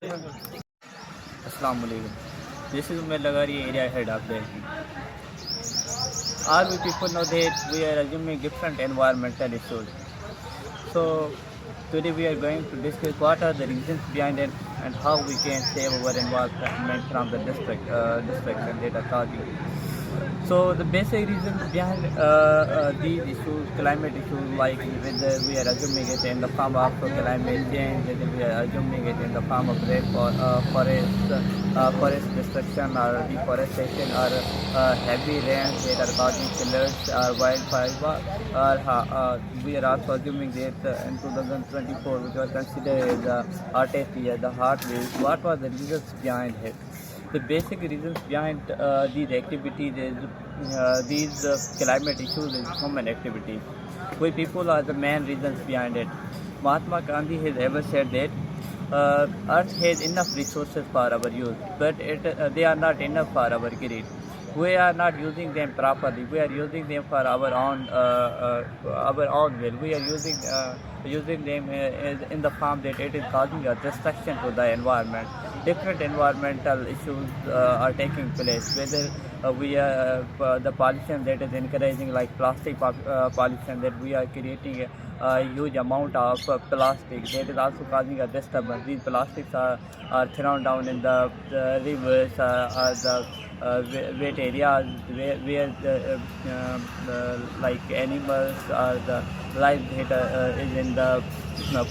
Assalamu alaikum. This is Umar Lagari, area head of Delhi. All we people know that we are assuming different environmental issues. So today we are going to discuss what are the reasons behind it and how we can save our environment from the destruction that are causing. So the basic reasons behind these issues, climate issues, like whether we are assuming it in the form of climate change, whether we are assuming it in the form of forest destruction or deforestation or heavy rains that are causing floods or wildfire, or we are also assuming that in 2024, which was considered as the hottest year, the hot wave, what were the reasons behind it? The basic reasons behind these activities is climate issues is human activities. We people are the main reasons behind it. Mahatma Gandhi has ever said that Earth has enough resources for our use, but they are not enough for our greed. We are not using them properly. We are using them for our own will. We are using them in the form that it is causing a destruction to the environment. Different environmental issues are taking place. Whether we are the pollution that is encouraging, like plastic pollution, that we are creating a huge amount of plastic that is also causing a disturbance. These plastics are thrown down in the rivers or the wet areas where like animals or the life that is in the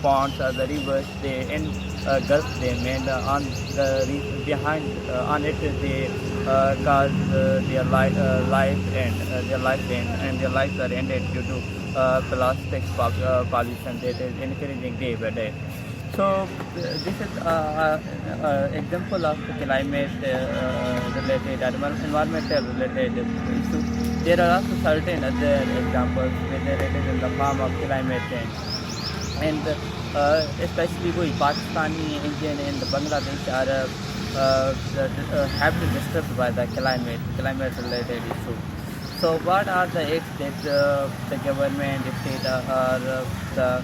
ponds or the rivers, they engulf them, and on the behind on it they cause their life end, and their lives are ended due to plastic pollution that is increasing day by day. So this is example of climate related, environmental related issues. There are also certain other examples, whether it is in the form of climate change, and especially we Pakistani, Indian, and Bangladesh are heavily disturbed by the climate related issue. So what are the acts that the government, the state, or the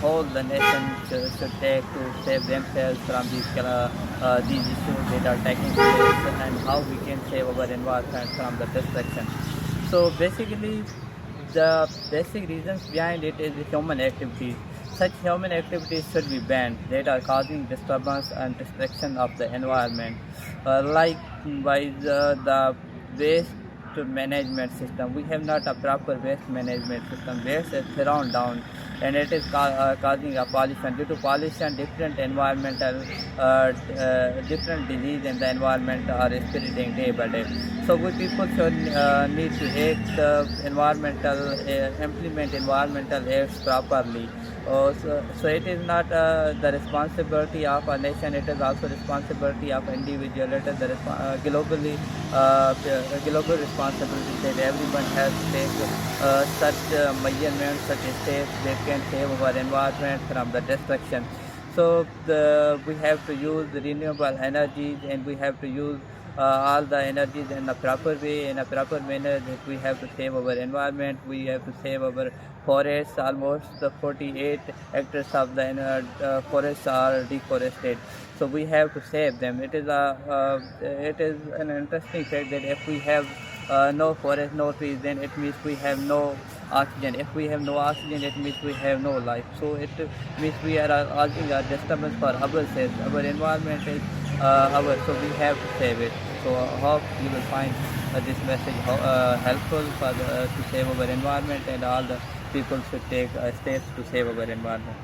whole the nation should take to save themselves from these issues that are taking place, and how we can save our environment from the destruction? So basically, the basic reasons behind it is human activities. Such human activities should be banned that are causing disturbance and destruction of the environment, like by the waste management system. We have not a proper waste management system. Waste is thrown down, and it is causing a pollution. Due to pollution, different environmental different disease in the environment are spreading day by day. So we people should need to implement environmental acts properly. So it is not the responsibility of a nation, it is also responsibility of individual. It is the global responsibility that everyone has to take such measurements, such steps that can save our environment from the destruction. So we have to use renewable energies, and we have to use all the energies in a proper way, in a proper manner, that we have to save our environment. We have to save our forests. Almost 48 hectares of the forests are deforested. So we have to save them. It is an interesting fact that if we have no forest, no trees, then it means we have no oxygen. If we have no oxygen, it means we have no life. So it means we are causing a disturbance for ourselves. Our environment is ours, so we have to save it. So I hope you will find this message helpful to save our environment, and all the people should take steps to save our environment.